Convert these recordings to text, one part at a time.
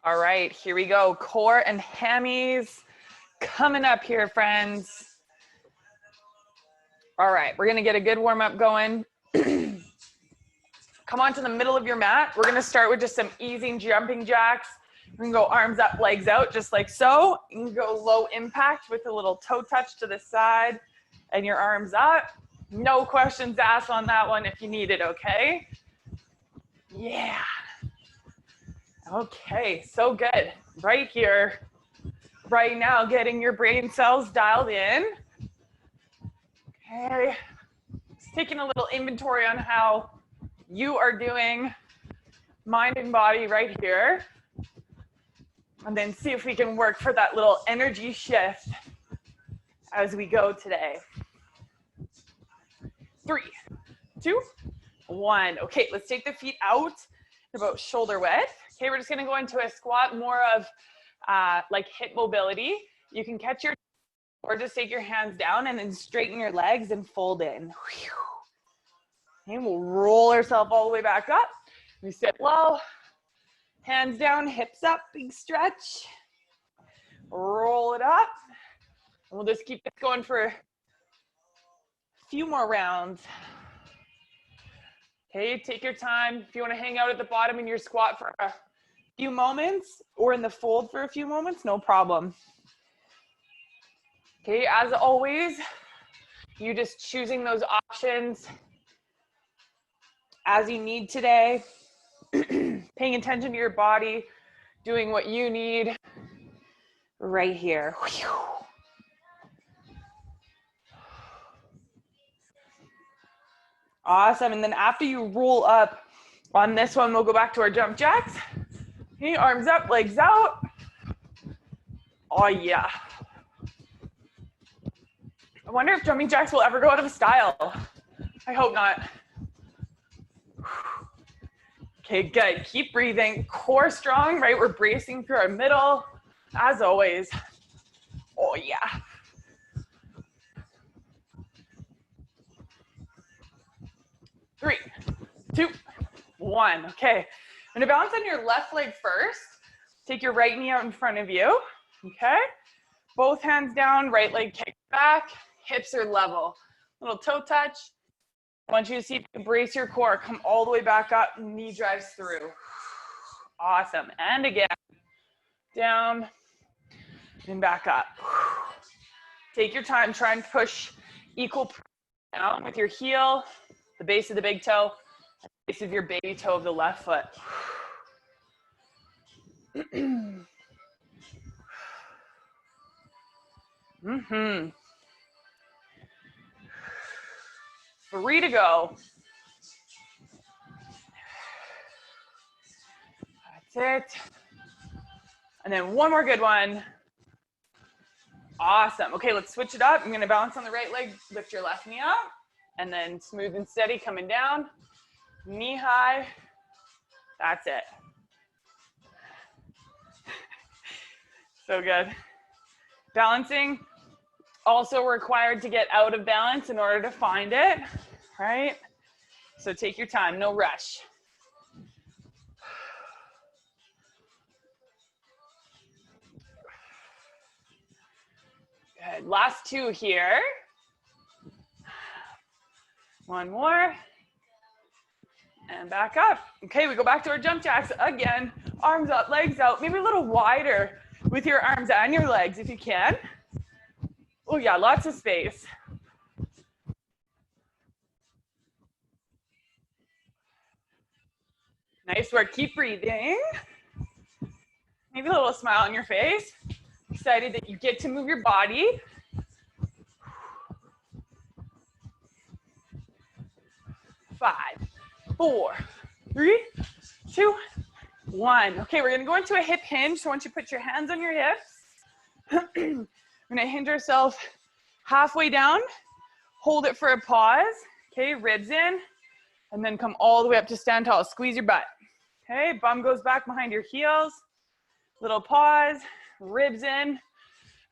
All right, here we go. Core and hammies coming up here, friends. All right, we're gonna get a good warm up going. Come on to the middle of your mat. We're gonna start with just some easy jumping jacks. We can go arms up, legs out, just like so. You can go low impact with a little toe touch to the side and your arms up. No questions asked on that one if you need it, okay? Yeah. Okay, so good. Right here, right now, getting your brain cells dialed in. Okay, just taking a little inventory on how you are doing, mind and body right here. And then see if we can work for that little energy shift as we go today. 3, 2, 1. Okay, let's take the feet out about shoulder width. Okay, we're just gonna go into a squat, more of like hip mobility. You can catch your, or just take your hands down and then straighten your legs and fold in. Okay, we'll roll ourselves all the way back up. We sit low, hands down, hips up, big stretch. Roll it up. And we'll just keep this going for a few more rounds. Okay, take your time. If you want to hang out at the bottom in your squat for a few moments or in the fold for a few moments, no problem. Okay, as always, you just choosing those options as you need today, paying attention to your body, doing what you need right here. Awesome, and then after you roll up on this one, we'll go back to our jump jacks. Okay, arms up, legs out. Oh yeah. I wonder if jumping jacks will ever go out of style. I hope not. Okay, good. Keep breathing. Core strong, right? We're bracing through our middle, as always. Oh, yeah. Three, 2, 1. Okay, I'm gonna balance on your left leg first. Take your right knee out in front of you, okay? Both hands down, right leg kicked back, hips are level. Little toe touch. I want you to see if you can brace your core. Come all the way back up, knee drives through. Awesome, and again. Down and back up. Take your time, try and push equal down with your heel, the base of the big toe, the base of your baby toe of the left foot. Mm-hmm. 3 to go. That's it. And then one more good one. Awesome. Okay, let's switch it up. I'm gonna balance on the right leg, lift your left knee up, and then smooth and steady coming down. Knee high. That's it. So good. Balancing, also required to get out of balance in order to find it, right? So take your time, no rush. Good, last 2 here. One more. And back up. Okay, we go back to our jump jacks again. Arms up, legs out, maybe a little wider with your arms and your legs if you can. Oh yeah, lots of space. Nice work, keep breathing. Maybe a little smile on your face. Excited that you get to move your body. Five, 4, 3, 2, 1. Okay, we're gonna go into a hip hinge. So once you put your hands on your hips, we're gonna hinge ourselves halfway down, hold it for a pause, okay, ribs in, and then come all the way up to stand tall. Squeeze your butt, okay, bum goes back behind your heels, little pause, ribs in,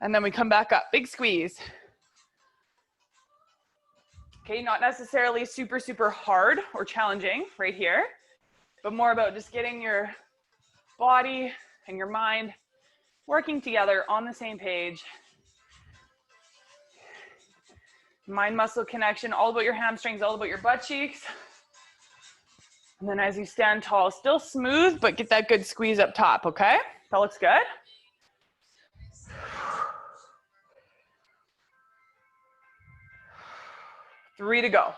and then we come back up, big squeeze. Okay, not necessarily super, super hard or challenging right here, but more about just getting your body and your mind working together on the same page. Mind muscle connection, all about your hamstrings, all about your butt cheeks. And then as you stand tall, still smooth, but get that good squeeze up top, okay? That looks good. 3 to go.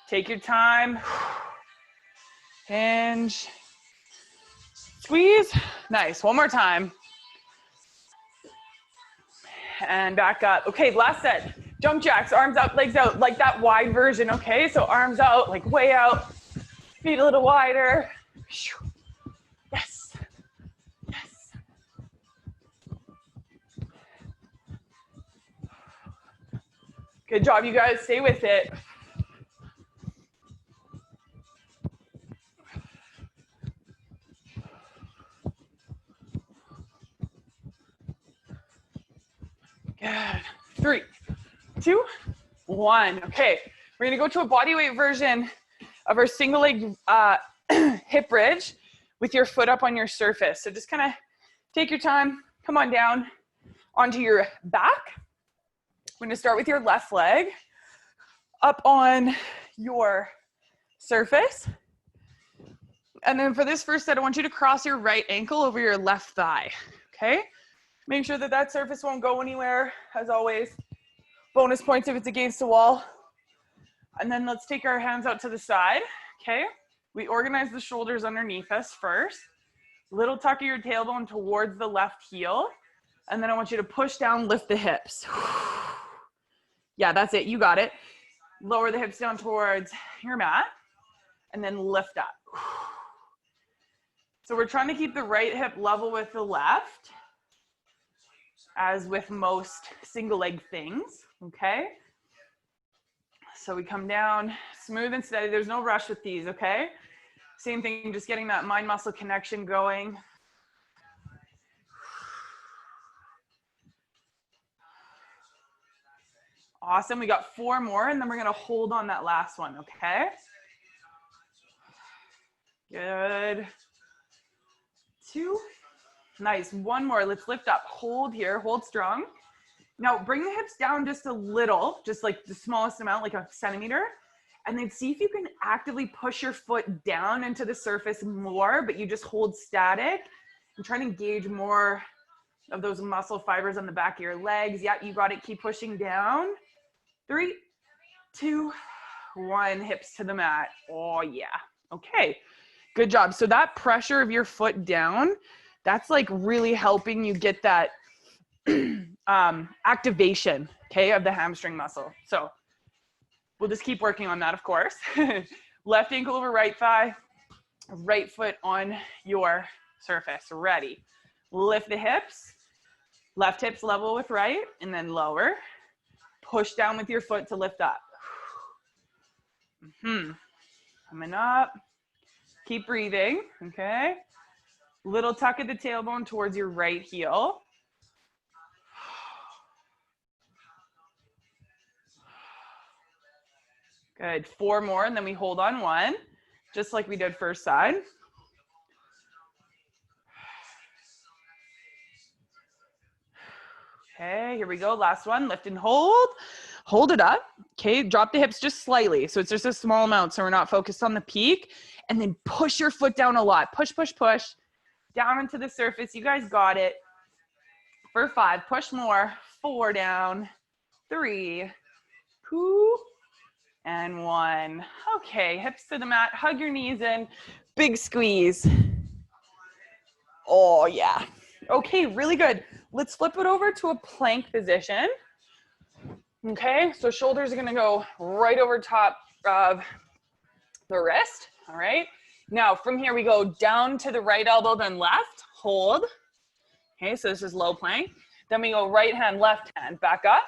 Take your time. Hinge. Squeeze. Nice. One more time. And back up. Okay, last set. Jump jacks, arms up, legs out, like that wide version, okay? So arms out, like way out. Feet a little wider. Yes. Yes. Good job, you guys. Stay with it. Good. 3, 2, 1. Okay, we're gonna go to a bodyweight version of our single leg hip bridge with your foot up on your surface. So just kind of take your time, come on down onto your back. We're gonna start with your left leg up on your surface. And then for this first set, I want you to cross your right ankle over your left thigh, okay? Make sure that that surface won't go anywhere, as always. Bonus points if it's against the wall. And then let's take our hands out to the side, okay? We organize the shoulders underneath us first. Little tuck of your tailbone towards the left heel. And then I want you to push down, lift the hips. Yeah, that's it, you got it. Lower the hips down towards your mat. And then lift up. So we're trying to keep the right hip level with the left, as with most single leg things, okay? So we come down, smooth and steady. There's no rush with these, okay? Same thing, just getting that mind muscle connection going. Awesome, we got 4 more, and then we're gonna hold on that last one, okay? Good. 2. Nice, 1 more, let's lift up, hold here, hold strong. Now bring the hips down just a little, just like the smallest amount, like a centimeter, and then see if you can actively push your foot down into the surface more, but you just hold static and try to engage more of those muscle fibers on the back of your legs. Yeah, you got it, keep pushing down. 3, 2, 1, hips to the mat. Oh yeah, okay, good job. So that pressure of your foot down, that's like really helping you get that activation, okay, of the hamstring muscle. So we'll just keep working on that, of course. Left ankle over right thigh, right foot on your surface. Ready. Lift the hips, left hips level with right, and then lower. Push down with your foot to lift up. Coming up. Keep breathing, okay? Little tuck of the tailbone towards your right heel. Good, 4 more, and then we hold on 1, just like we did first side. Okay, here we go, last one, lift and hold. Hold it up, okay, drop the hips just slightly, so it's just a small amount, so we're not focused on the peak, and then push your foot down a lot. Push, push, push, down into the surface, you guys got it. For 5, push more, 4 down, 3, 2, and 1. Okay, hips to the mat, hug your knees in, big squeeze. Oh yeah. Okay, really good. Let's flip it over to a plank position. Okay, so shoulders are gonna go right over top of the wrist, all right? Now from here we go down to the right elbow, then left, hold. Okay, so this is low plank. Then we go right hand, left hand, back up.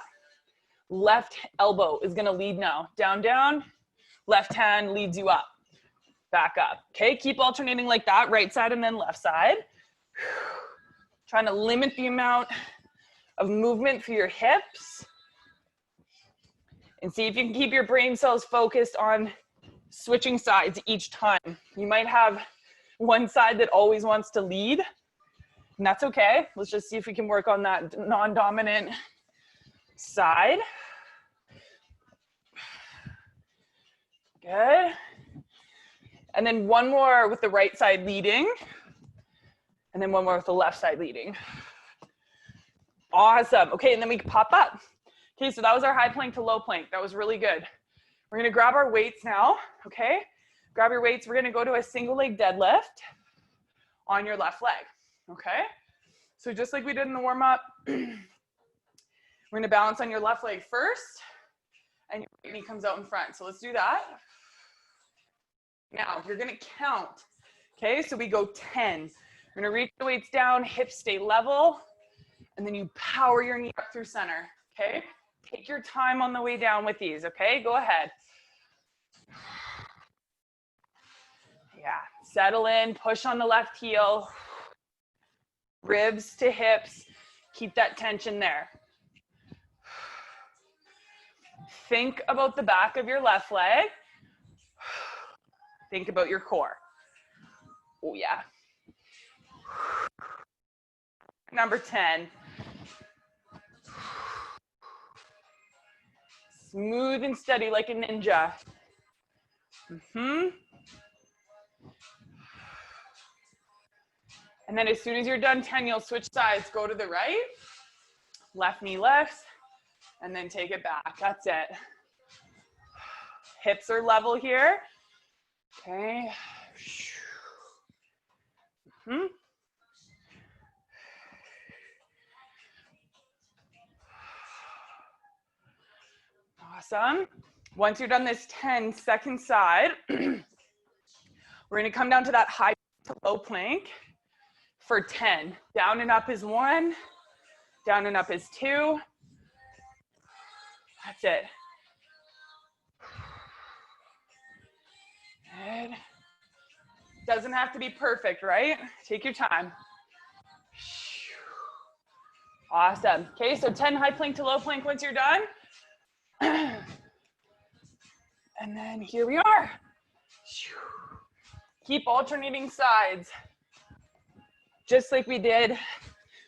Left elbow is gonna lead now. Down, down, left hand leads you up. Back up, okay? Keep alternating like that, right side and then left side. Trying to limit the amount of movement for your hips. And see if you can keep your brain cells focused on switching sides each time. You might have one side that always wants to lead, And that's okay. Let's just see if we can work on that non-dominant side. Good. And then one more with the right side leading. And then one more with the left side leading. Awesome. Okay, and then we pop up. Okay, so that was our high plank to low plank. That was really good. We're gonna grab our weights now, okay? Grab your weights. We're gonna go to a single leg deadlift on your left leg, okay? So just like we did in the warm up, we're gonna balance on your left leg first, and your right knee comes out in front. So let's do that. Now, you're gonna count, okay? So we go 10. We're gonna reach the weights down, hips stay level, and then you power your knee up through center, okay? Take your time on the way down with these, okay? Go ahead. Yeah, settle in, push on the left heel, ribs to hips, keep that tension there. Think about the back of your left leg. Think about your core. Oh yeah. Number 10. Smooth and steady like a ninja. And then as soon as you're done 10, you'll switch sides. Go to the right, left knee left, and then take it back. That's it. Hips are level here. Okay. Awesome. Once you're done this 10 second side, we're gonna come down to that high to low plank for 10. Down and up is 1, down and up is 2. That's it. Good. Doesn't have to be perfect, right? Take your time. Awesome. Okay, so 10 high plank to low plank once you're done. And then here we are. Keep alternating sides, just like we did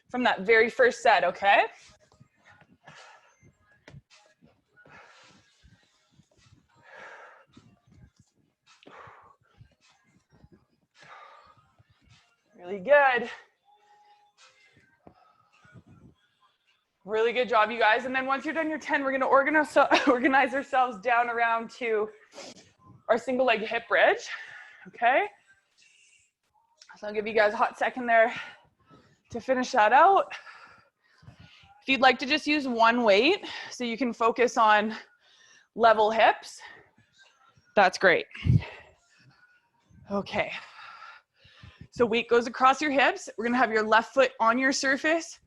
from that very first set, okay? Really good. Really good job, you guys. And then once you're done your 10, we're gonna organize ourselves down around to our single leg hip bridge, okay? So I'll give you guys a hot second there to finish that out. If you'd like to just use one weight so you can focus on level hips, that's great. Okay. So weight goes across your hips. We're gonna have your left foot on your surface,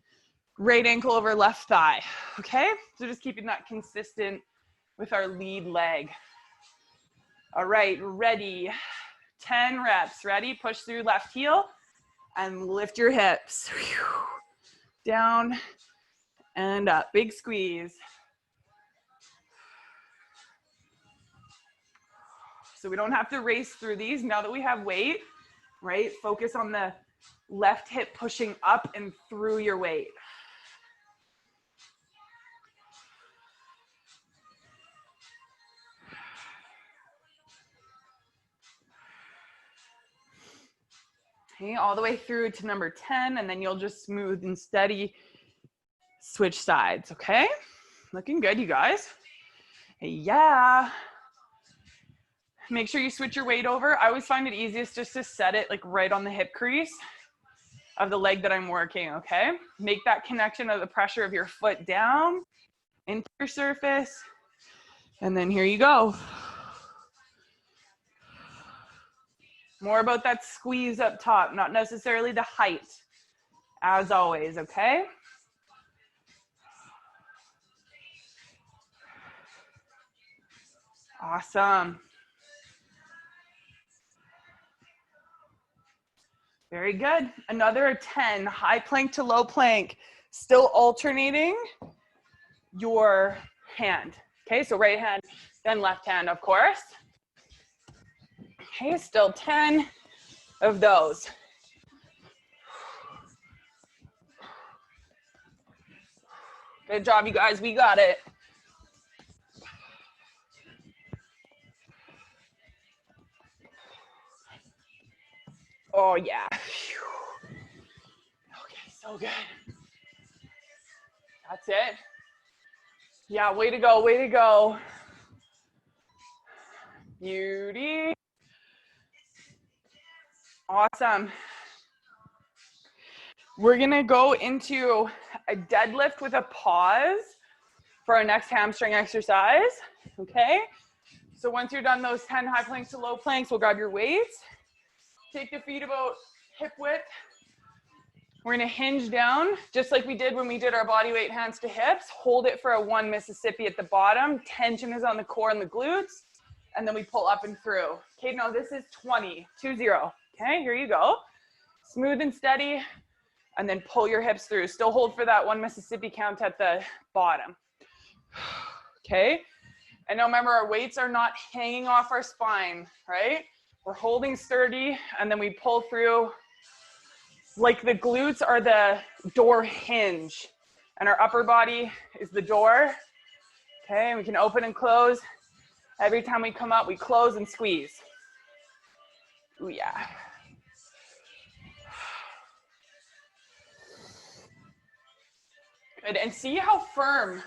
right ankle over left thigh, okay? So just keeping that consistent with our lead leg. All right, ready. 10 reps, ready? Push through left heel and lift your hips. Down and up, big squeeze. So we don't have to race through these now that we have weight, right? Focus on the left hip pushing up and through your weight. Okay, all the way through to number 10, and then you'll just smooth and steady switch sides, okay? Looking good, you guys. Yeah. Make sure you switch your weight over. I always find it easiest just to set it like right on the hip crease of the leg that I'm working, okay? Make that connection of the pressure of your foot down into your surface, and then here you go. More about that squeeze up top, not necessarily the height, as always, okay? Awesome. Very good. Another 10, high plank to low plank, still alternating your hand. Okay, so right hand, then left hand, of course. Okay, still 10 of those. Good job, you guys. We got it. Oh, yeah. Okay, so good. That's it. Yeah, way to go, way to go. Beauty. Awesome. We're gonna go into a deadlift with a pause for our next hamstring exercise, okay? So once you're done those 10 high planks to low planks, we'll grab your weights. Take the feet about hip width. We're gonna hinge down, just like we did when we did our body weight hands to hips. Hold it for a 1 Mississippi at the bottom. Tension is on the core and the glutes. And then we pull up and through. Okay, now this is 20, 2-0. Okay, here you go. Smooth and steady, and then pull your hips through. Still hold for that 1 Mississippi count at the bottom. Okay, and now remember, our weights are not hanging off our spine, right? We're holding sturdy, and then we pull through like the glutes are the door hinge, and our upper body is the door. Okay, and we can open and close. Every time we come up, we close and squeeze. Ooh, yeah. Good, and see how firm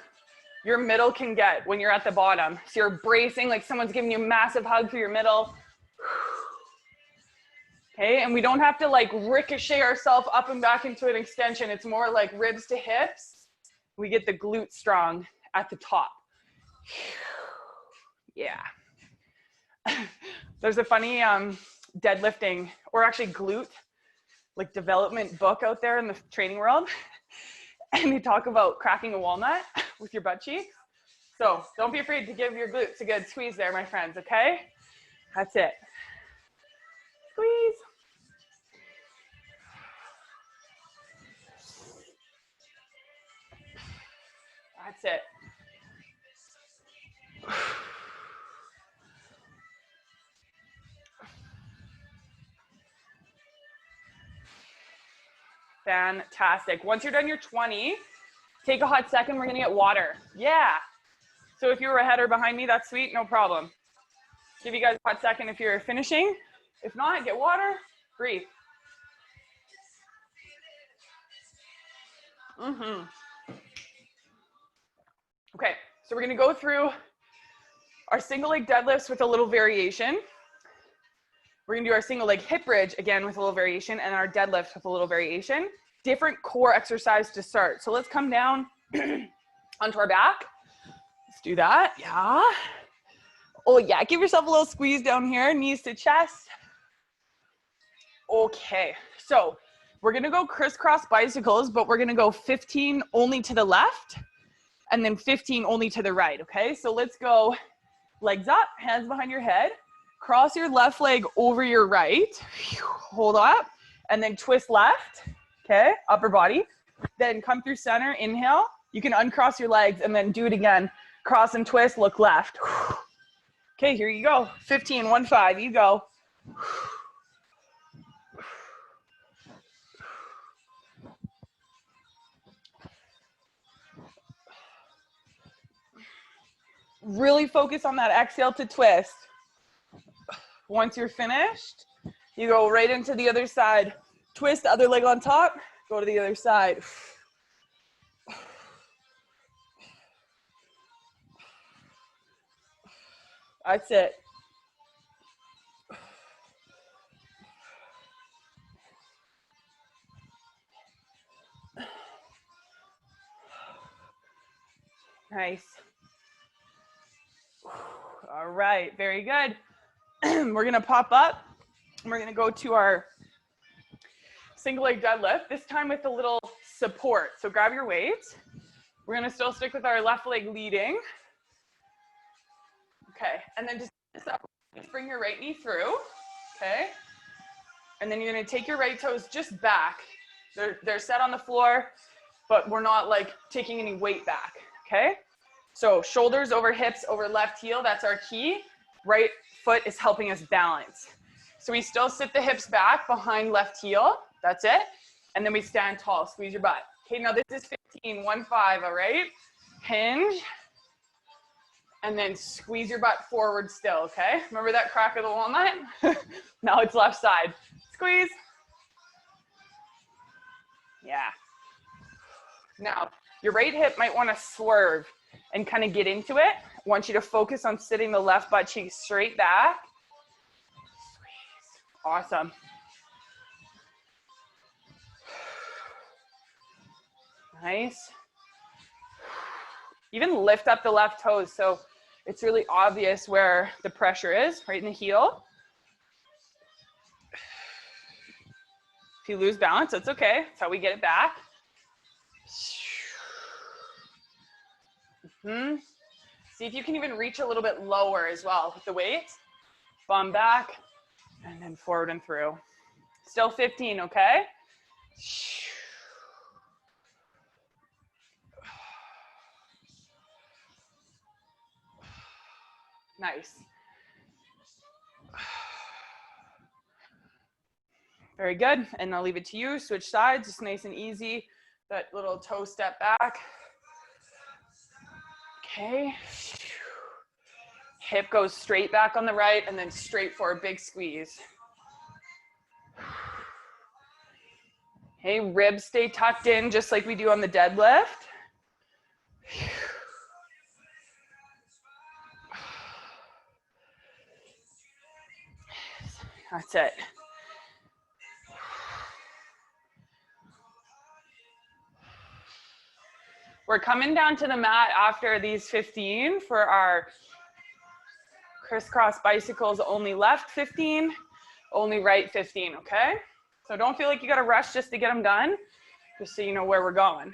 your middle can get when you're at the bottom. So you're bracing like someone's giving you a massive hug through your middle. Okay, and we don't have to like ricochet ourselves up and back into an extension. It's more like ribs to hips. We get the glute strong at the top. Yeah. There's a funny deadlifting, or actually glute, like development book out there in the training world. And they talk about cracking a walnut with your butt cheeks. So don't be afraid to give your glutes a good squeeze there, my friends, okay? That's it. Squeeze. That's it. Fantastic. Once you're done your 20, take a hot second. We're gonna get water. Yeah. So if you were ahead or behind me, that's sweet, no problem. Give you guys a hot second if you're finishing. If not, get water, breathe. Okay, so we're gonna go through our single leg deadlifts with a little variation. We're gonna do our single leg hip bridge again with a little variation, and our deadlift with a little variation. Different core exercise to start. So let's come down onto our back. Let's do that, yeah. Oh yeah, give yourself a little squeeze down here, knees to chest. Okay, so we're gonna go crisscross bicycles, but we're gonna go 15 only to the left, and then 15 only to the right, okay? So let's go legs up, hands behind your head, cross your left leg over your right, hold up, and then twist left, okay? Upper body. Then come through center, inhale. You can uncross your legs and then do it again. Cross and twist, look left. Okay, here you go. 15, 1-5, you go. Really focus on that exhale to twist. Once you're finished, you go right into the other side. Twist the other leg on top, go to the other side. That's it. Nice. All right, very good. We're gonna pop up and we're gonna go to our single leg deadlift, this time with a little support. So grab your weights. We're gonna still stick with our left leg leading. Okay, and then just bring your right knee through, okay? And then you're gonna take your right toes just back. They're set on the floor, but we're not like taking any weight back, okay? So shoulders over hips over left heel, that's our key. Right foot is helping us balance. So we still sit the hips back behind left heel, that's it. And then we stand tall, squeeze your butt. Okay, now this is 15, 1-5, all right? Hinge, and then squeeze your butt forward still, okay? Remember that crack of the walnut? Now it's left side. Squeeze. Yeah. Now, your right hip might want to swerve and kind of get into it. I want you to focus on sitting the left butt cheek straight back. Squeeze. Awesome. Nice. Even lift up the left toes so it's really obvious where the pressure is, right in the heel. If you lose balance, that's okay. That's how we get it back. See if you can even reach a little bit lower as well with the weight. Bum back, and then forward and through. Still 15, okay? Nice. Very good, and I'll leave it to you. Switch sides, just nice and easy. That little toe step back. Okay. Hip goes straight back on the right, and then straight for a big squeeze. Okay, ribs stay tucked in just like we do on the deadlift. That's it. We're coming down to the mat after these 15 for our crisscross bicycles, only left 15, only right 15, okay? So don't feel like you gotta rush just to get them done, just so you know where we're going.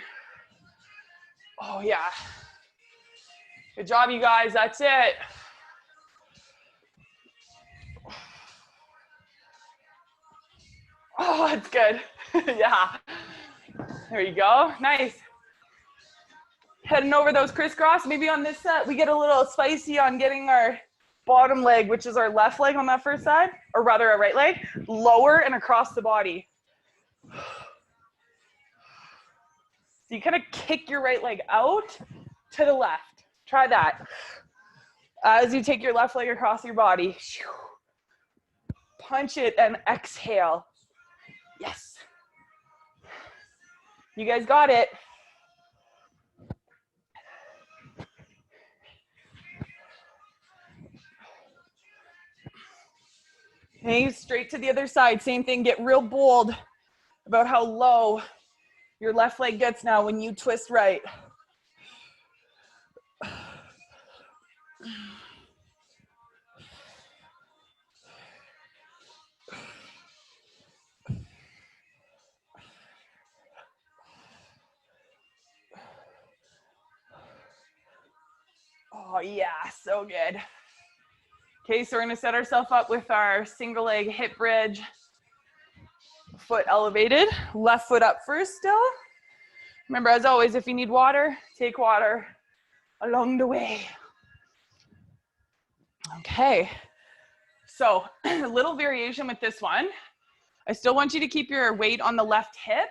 Oh yeah. Good job, you guys, that's it. Oh, that's good. Yeah. There you go, nice. Heading over those crisscross. Maybe on this set, we get a little spicy on getting our bottom leg, which is our left leg on that first side, or rather our right leg, lower and across the body. So you kind of kick your right leg out to the left. Try that. As you take your left leg across your body. Punch it and exhale. Yes. You guys got it. Okay, straight to the other side. Same thing, get real bold about how low your left leg gets now when you twist right. Oh yeah, so good. Okay, so we're gonna set ourselves up with our single leg hip bridge. Foot elevated, left foot up first still. Remember, as always, if you need water, take water along the way. Okay, so a little variation with this one. I still want you to keep your weight on the left hip,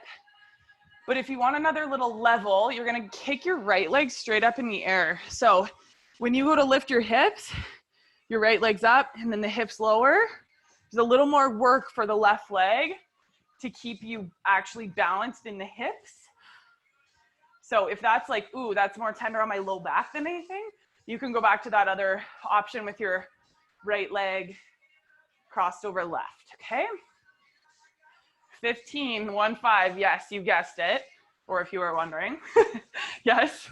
but if you want another little level, you're gonna kick your right leg straight up in the air. So when you go to lift your hips, your right leg's up and then the hips lower. There's a little more work for the left leg to keep you actually balanced in the hips. So if that's like, ooh, that's more tender on my low back than anything, you can go back to that other option with your right leg crossed over left, okay? 15, 1-5, yes, you guessed it. Or if you were wondering, yes.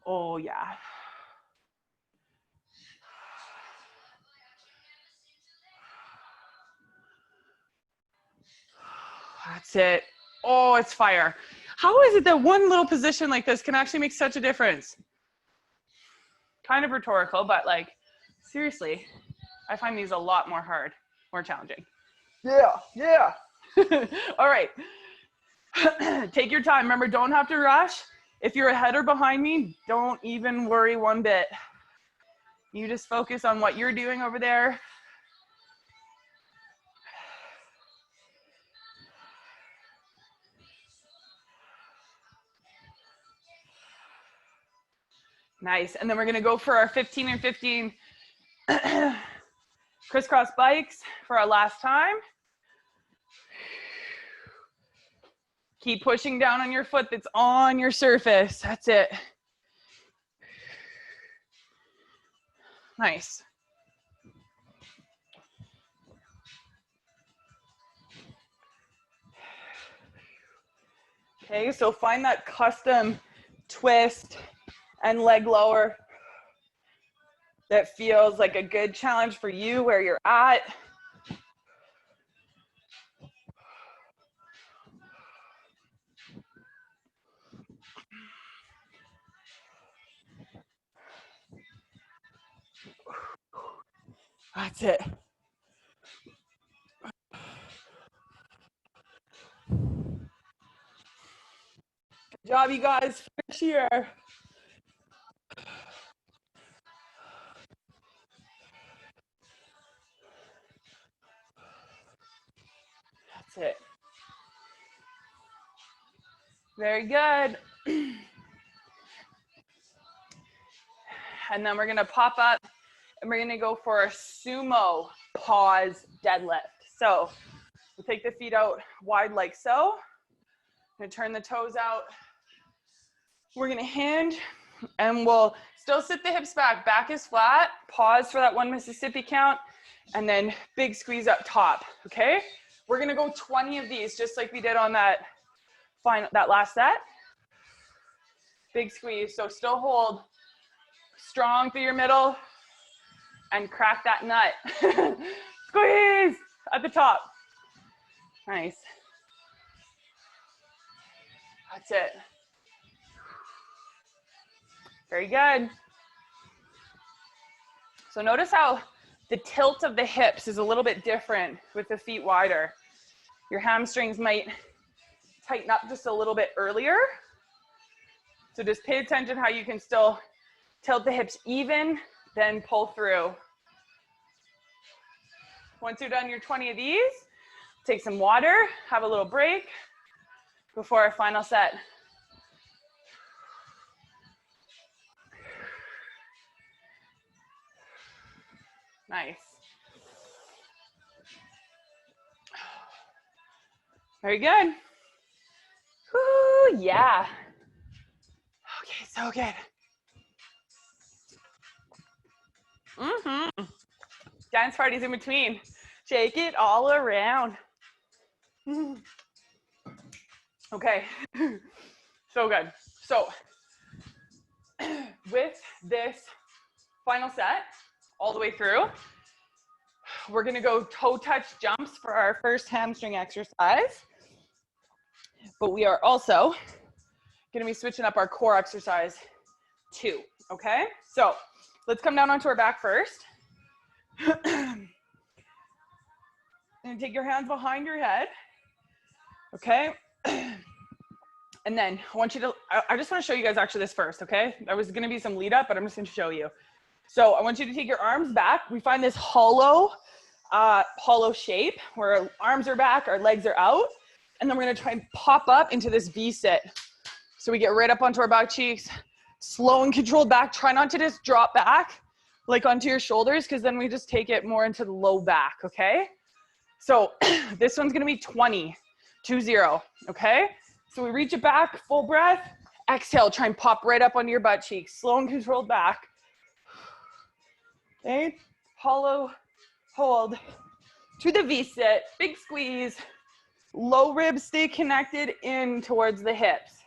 Oh yeah. That's it. Oh, it's fire. How is it that one little position like this can actually make such a difference? Kind of rhetorical, but like, seriously, I find these a lot more hard, more challenging. Yeah, yeah. All right. Take your time. Remember, don't have to rush. If you're ahead or behind me, don't even worry one bit. You just focus on what you're doing over there. Nice. And then we're gonna go for our 15 and 15 crisscross bikes for our last time. Keep pushing down on your foot that's on your surface. That's it. Nice. Okay, so find that custom twist and leg lower that feels like a good challenge for you where you're at. That's it. Good job, you guys. Finish here. That's it. Very good. And then we're gonna pop up and we're gonna go for a sumo pause deadlift. So we'll take the feet out wide like so. I'm gonna turn the toes out. We're gonna hinge and we'll still sit the hips back. Back is flat. Pause for that 1 Mississippi count and then big squeeze up top, okay? We're gonna go 20 of these just like we did on that last set. Big squeeze, so still hold strong through your middle and crack that nut. Squeeze at the top. Nice. That's it. Very good. So notice how the tilt of the hips is a little bit different with the feet wider. Your hamstrings might tighten up just a little bit earlier. So just pay attention how you can still tilt the hips even, then pull through. Once you're done your 20 of these, take some water, have a little break before our final set. Nice. Very good. Woo, yeah. Okay, so good. Dance parties in between. Shake it all around. Okay, so good. So with this final set, all the way through, we're gonna go toe touch jumps for our first hamstring exercise. But we are also gonna be switching up our core exercise too, okay? So let's come down onto our back first. And take your hands behind your head, okay? And then I want you to, I just wanna show you guys actually this first, okay? There was gonna be some lead up, but I'm just gonna show you. So I want you to take your arms back. We find this hollow shape where our arms are back, our legs are out. And then we're gonna try and pop up into this V-sit. So we get right up onto our back cheeks, slow and controlled back. Try not to just drop back like onto your shoulders because then we just take it more into the low back, okay? So this one's gonna be 20, 2-0, okay? So we reach it back, full breath, exhale, try and pop right up onto your butt cheeks, slow and controlled back. Okay, hollow, hold to the V-sit, big squeeze, low ribs stay connected in towards the hips.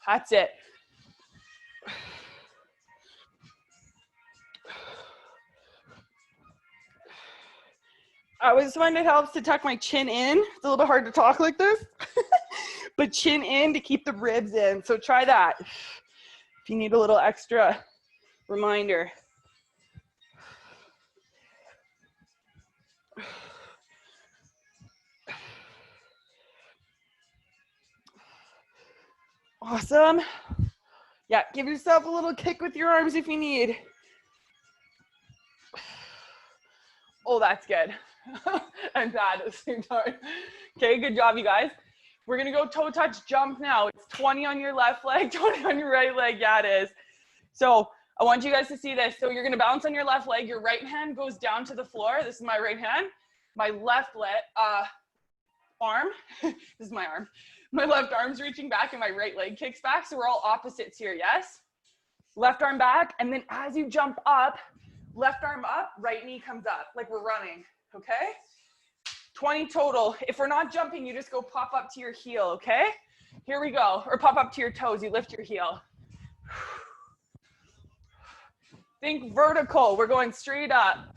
That's it. I always find it helps to tuck my chin in. It's a little bit hard to talk like this, but chin in to keep the ribs in. So try that if you need a little extra reminder. Awesome. Yeah, give yourself a little kick with your arms if you need. Oh, that's good. And bad at the same time. Okay, good job, you guys. We're gonna go toe touch jump now. It's 20 on your left leg, 20 on your right leg. Yeah, it is. So I want you guys to see this. So you're gonna balance on your left leg. Your right hand goes down to the floor. This is my right hand. My left leg, arm, this is my arm. My left arm's reaching back and my right leg kicks back. So we're all opposites here, yes? Left arm back, and then as you jump up, left arm up, right knee comes up, like we're running, okay? 20 total. If we're not jumping, you just go pop up to your heel, okay? Here we go. Or pop up to your toes, you lift your heel. Think vertical, we're going straight up.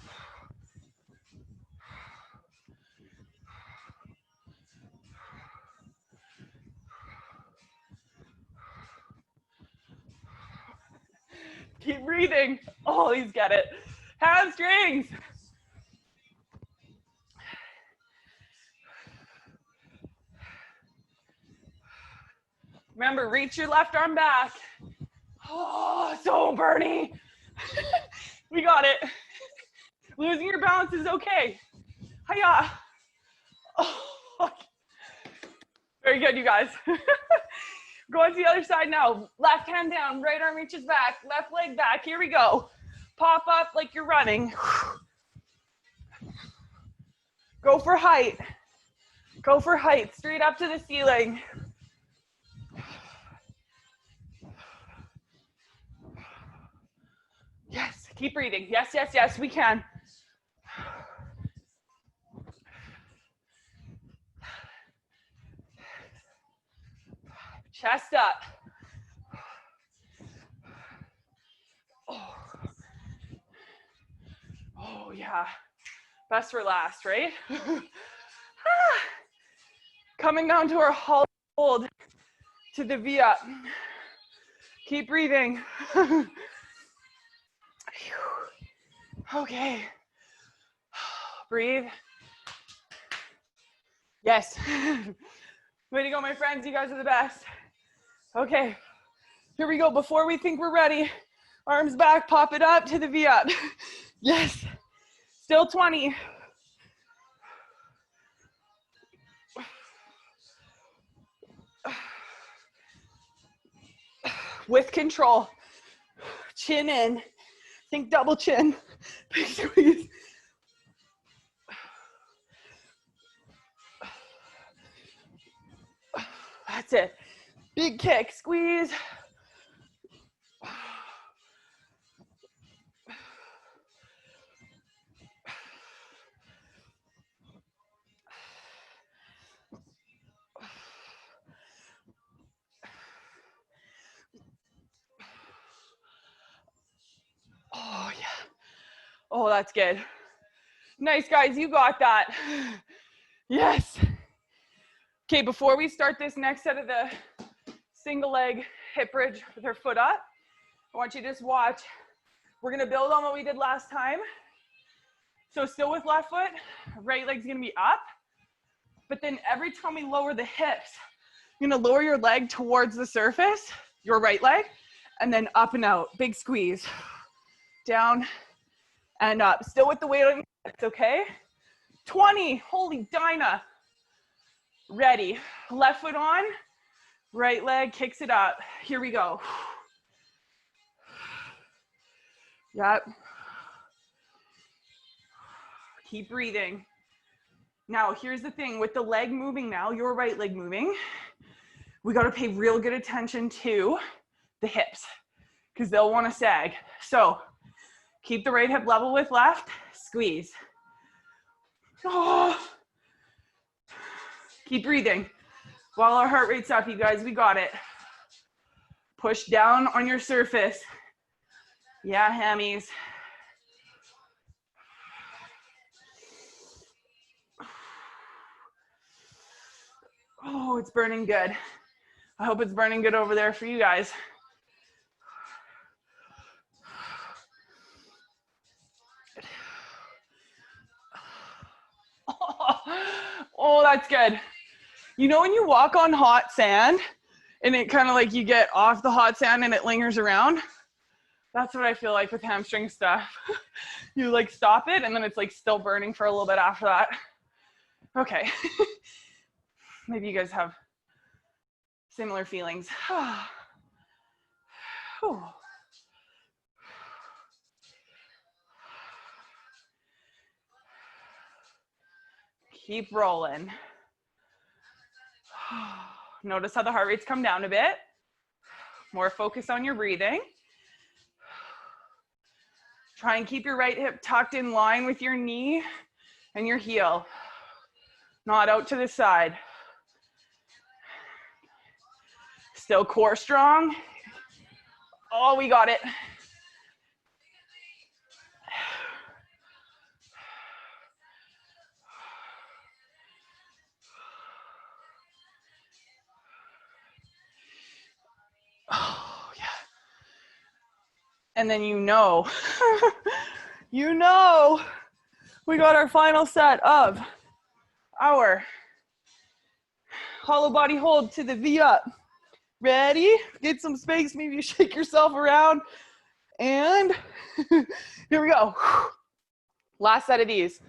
Keep breathing. Oh, these get it. Hamstrings. Remember, reach your left arm back. Oh, so burny. We got it. Losing your balance is okay. Hiya. Oh. Very good, you guys. Go on to the other side now. Left hand down, right arm reaches back, left leg back. Here we go. Pop up like you're running. Go for height. Go for height, straight up to the ceiling. Yes, keep breathing. Yes, yes, yes, we can. Chest up. Oh. Oh, yeah. Best for last, right? Coming down to our hold to the V up. Keep breathing. Okay. Breathe. Yes. Way to go, my friends. You guys are the best. Okay. Here we go. Before we think we're ready, arms back, pop it up to the V up. Yes. Still 20. With control. Chin in. Think double chin. Big squeeze. That's it. Big kick, squeeze. Oh, yeah. Oh, that's good. Nice, guys. You got that. Yes. Okay, before we start this next set of the single leg hip bridge with our foot up, I want you to just watch. We're going to build on what we did last time. So still with left foot, right leg's going to be up. But then every time we lower the hips, you're going to lower your leg towards the surface, your right leg, and then up and out. Big squeeze. Down and up. Still with the weight on your hips, okay? 20. Holy Dinah. Ready. Left foot on. Right leg kicks it up. Here we go. Yep. Keep breathing. Now, here's the thing. With the leg moving now, your right leg moving, we got to pay real good attention to the hips because they'll want to sag. So keep the right hip level with left. Squeeze. Oh. Keep breathing. While our heart rate's up, you guys, we got it. Push down on your surface. Yeah, hammies. Oh, it's burning good. I hope it's burning good over there for you guys. Oh, that's good. You know when you walk on hot sand and it kind of like you get off the hot sand and it lingers around? That's what I feel like with hamstring stuff. You like stop it and then it's like still burning for a little bit after that. Okay. Maybe you guys have Similar feelings. Keep rolling. Notice how the heart rates come down a bit. More focus on your breathing. Try and keep your right hip tucked in line with your knee and your heel, not out to the side. Still core strong. Oh, we got it. Oh, yeah. And then you know, we got our final set of our hollow body hold to the V up. Ready? Get some space, maybe you shake yourself around. And here we go. Last set of these.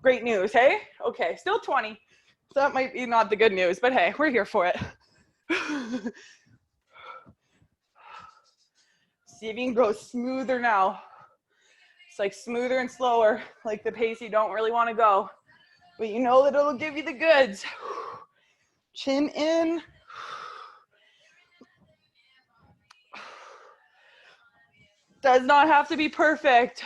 Great news, hey? Okay, still 20. So that might be not the good news, but hey, we're here for it. See if you can go smoother now. It's like smoother and slower, like the pace you don't really want to go. But you know that it'll give you the goods. Chin in. Does not have to be perfect.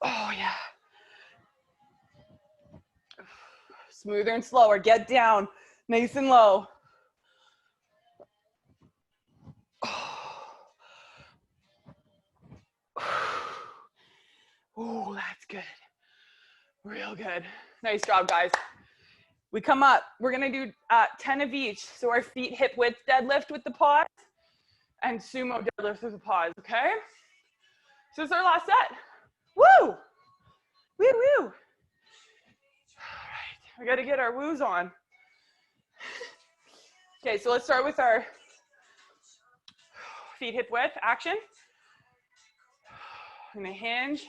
Oh, yeah. Smoother and slower. Get down. Nice and low. Oh, that's good. Real good. Nice job, guys. We come up. We're going to do 10 of each. So our feet hip width deadlift with the pause and sumo deadlift with the pause, okay? So it's our last set. Woo! Woo, woo. All right. We got to get our woos on. Okay, so let's start with our feet hip width action. I'm going to hinge.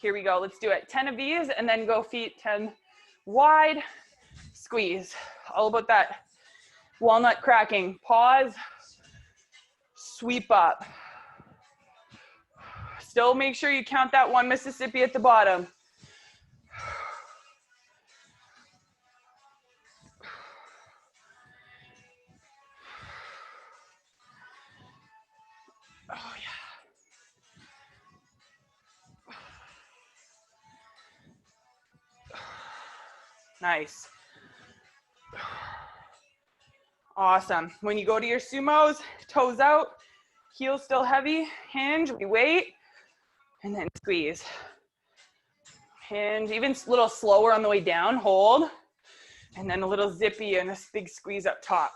Here we go. Let's do it. 10 of these and then go feet 10 wide. Squeeze. All about that walnut cracking. Pause. Sweep up. Still make sure you count that 1 Mississippi at the bottom. Oh, yeah. Nice. Awesome. When you go to your sumos, toes out, heels still heavy, hinge, we wait, and then squeeze. Hinge, even a little slower on the way down, hold, and then a little zippy and a big squeeze up top.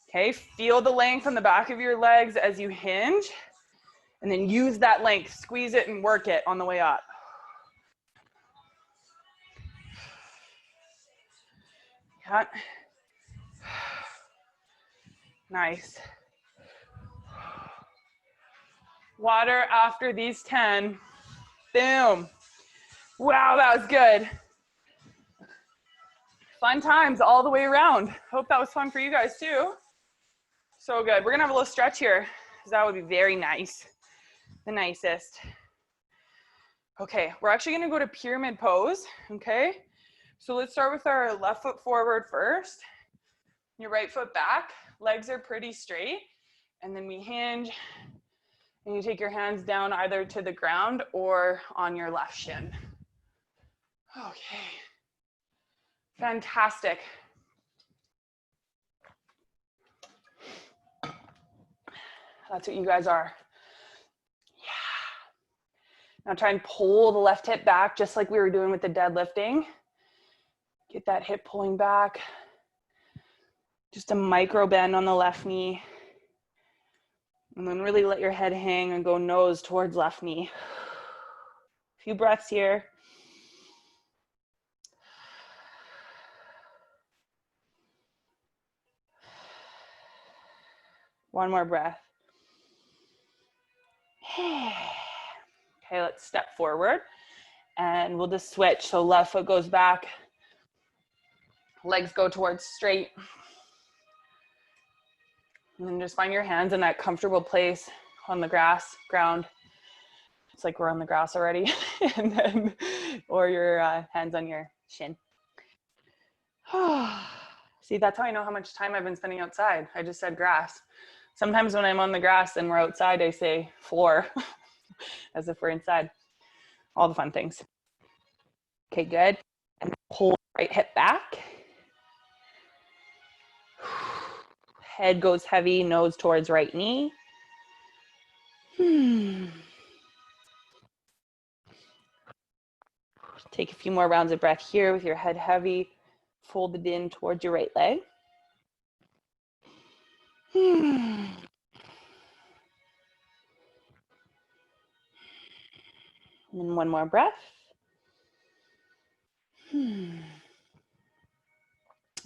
Okay, feel the length on the back of your legs as you hinge, and then use that length, squeeze it and work it on the way up. Yeah. Nice. Water after these 10. Boom. Wow, that was good. Fun times all the way around. Hope that was fun for you guys too. So good. We're gonna have a little stretch here because that would be very nice. The nicest. Okay, we're actually gonna go to pyramid pose, okay? So let's start with our left foot forward first. Your right foot back, legs are pretty straight. And then we hinge and you take your hands down either to the ground or on your left shin. Okay, fantastic. That's what you guys are. Yeah. Now try and pull the left hip back just like we were doing with the deadlifting. Get that hip pulling back. Just a micro bend on the left knee. And then really let your head hang and go nose towards left knee. A few breaths here. One more breath. Okay, let's step forward and we'll just switch. So left foot goes back, legs go towards straight. And then just find your hands in that comfortable place on the grass, ground. It's like we're on the grass already. And then, or your hands on your shin. See, that's how I know how much time I've been spending outside. I just said grass. Sometimes when I'm on the grass and we're outside, I say floor, as if we're inside. All the fun things. Okay, good. And pull right hip back. Head goes heavy, nose towards right knee. Take a few more rounds of breath here with your head heavy, folded in towards your right leg. And then one more breath.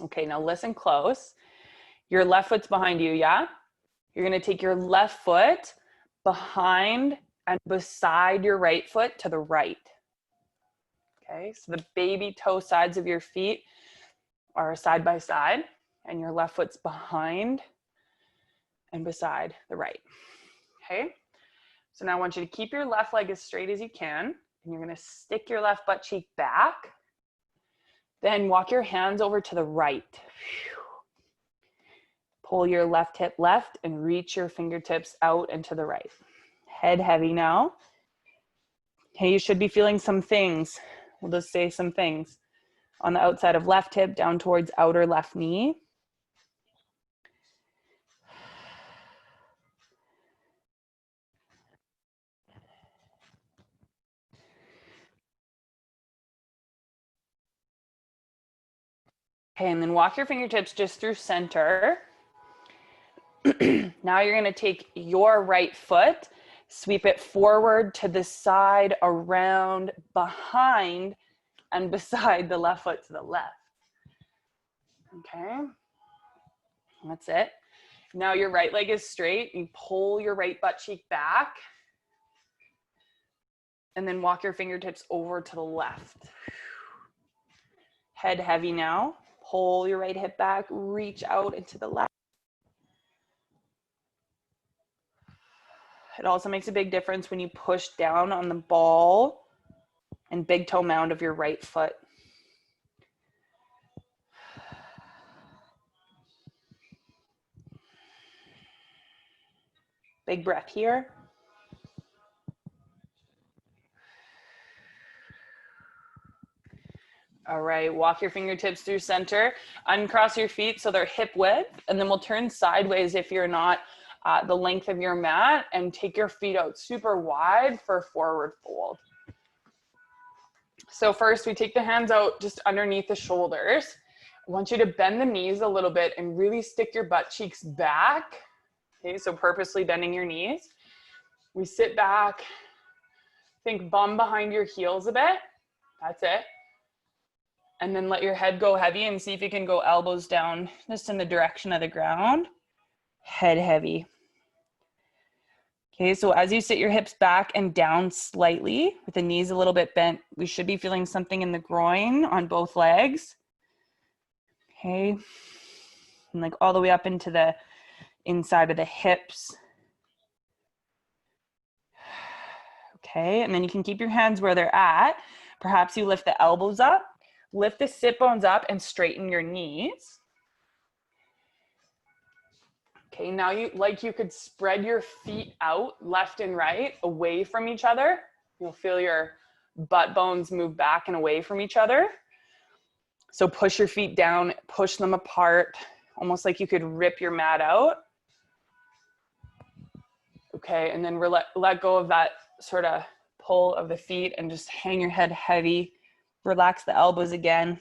Okay, now listen close. Your left foot's behind you, yeah? You're gonna take your left foot behind and beside your right foot to the right. Okay, so the baby toe sides of your feet are side by side, and your left foot's behind and beside the right. Okay, so now I want you to keep your left leg as straight as you can, and you're gonna stick your left butt cheek back. Then walk your hands over to the right. Pull your left hip left and reach your fingertips out and to the right. Head heavy now. Okay, you should be feeling some things. We'll just say some things. On the outside of left hip, down towards outer left knee. Okay, and then walk your fingertips just through center. Now you're gonna take your right foot, sweep it forward to the side, around, behind, and beside the left foot to the left. Okay, that's it. Now your right leg is straight. You pull your right butt cheek back and then walk your fingertips over to the left. Head heavy now. Pull your right hip back, reach out into the left. It also makes a big difference when you push down on the ball and big toe mound of your right foot. Big breath here. All right, walk your fingertips through center, uncross your feet so they're hip width, and then we'll turn sideways if you're not the length of your mat, and take your feet out super wide for forward fold. So first we take the hands out just underneath the shoulders. I want you to bend the knees a little bit and really stick your butt cheeks back. Okay, so purposely bending your knees. We sit back, think bum behind your heels a bit. That's it. And then let your head go heavy and see if you can go elbows down just in the direction of the ground. Head heavy. Okay, so as you sit your hips back and down slightly with the knees a little bit bent, we should be feeling something in the groin on both legs. Okay, and like all the way up into the inside of the hips. Okay, and then you can keep your hands where they're at. Perhaps you lift the elbows up. Lift the sit bones up and straighten your knees. Okay, now you could spread your feet out left and right away from each other. You'll feel your butt bones move back and away from each other. So push your feet down, push them apart, almost like you could rip your mat out. Okay, and then let go of that sort of pull of the feet and just hang your head heavy. Relax the elbows again.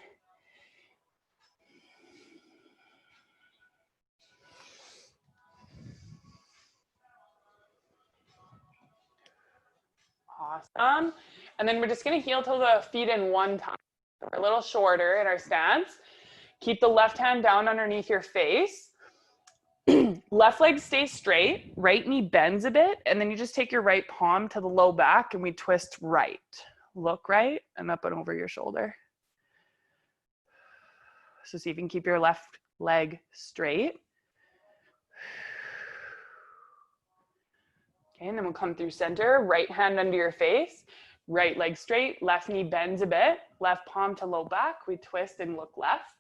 Awesome. And then we're just going to heel toe the feet in one time. We're a little shorter in our stance. Keep the left hand down underneath your face. Left leg stays straight, right knee bends a bit, and then you just take your right palm to the low back and we twist right. Look right and up and over your shoulder. So see if you can keep your left leg straight. Okay, and then we'll come through center, right hand under your face, right leg straight, left knee bends a bit, left palm to low back, we twist and look left.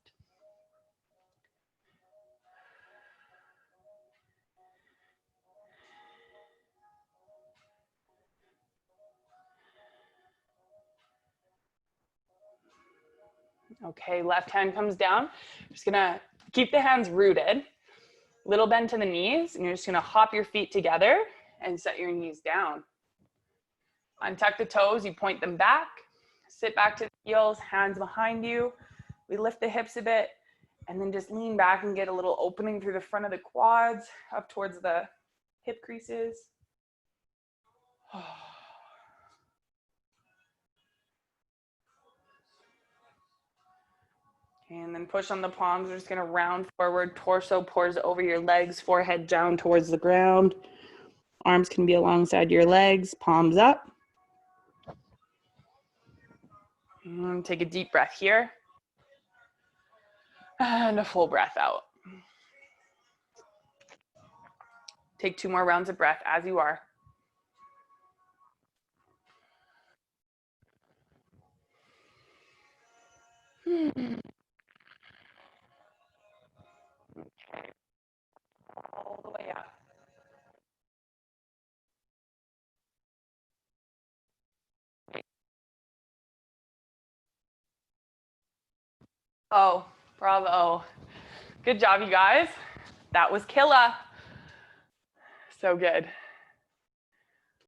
Okay, left hand comes down. Just gonna keep the hands rooted, little bend to the knees, and you're just gonna hop your feet together and set your knees down. Untuck the toes, you point them back, sit back to the heels, hands behind you. We lift the hips a bit, and then just lean back and get a little opening through the front of the quads, up towards the hip creases. And then push on the palms. We're just gonna round forward, torso pours over your legs, forehead down towards the ground. Arms can be alongside your legs, palms up. And take a deep breath here. And a full breath out. Take 2 more rounds of breath as you are. Okay. All the way up. Oh, bravo. Good job, you guys. That was killer. So good.